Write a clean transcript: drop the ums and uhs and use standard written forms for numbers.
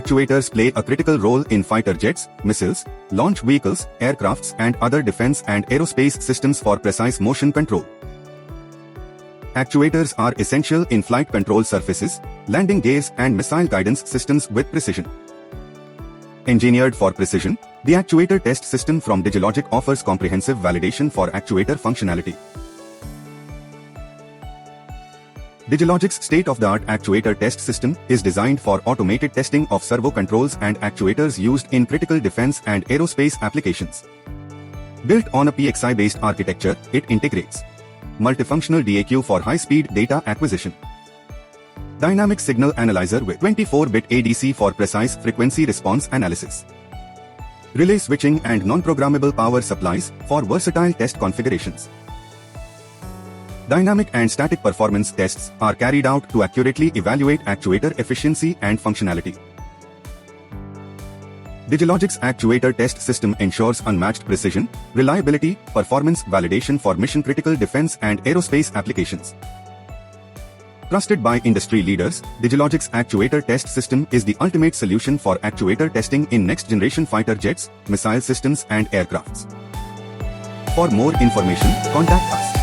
Actuators play a critical role in fighter jets, missiles, launch vehicles, aircrafts and other defense and aerospace systems for precise motion control. Actuators are essential in flight control surfaces, landing gears and missile guidance systems with precision. Engineered for precision, the Actuator Test System from Digilogic offers comprehensive validation for actuator functionality. Digilogic's state-of-the-art Actuator Test System is designed for automated testing of servo controls and actuators used in critical defense and aerospace applications. Built on a PXI-based architecture, it integrates multifunctional DAQ for high-speed data acquisition, dynamic signal analyzer with 24-bit ADC for precise frequency response analysis, relay switching and non-programmable power supplies for versatile test configurations. Dynamic and static performance tests are carried out to accurately evaluate actuator efficiency and functionality. Digilogic's Actuator Test System ensures unmatched precision, reliability, performance validation for mission-critical defense and aerospace applications. Trusted by industry leaders, Digilogic's Actuator Test System is the ultimate solution for actuator testing in next-generation fighter jets, missile systems and aircrafts. For more information, contact us.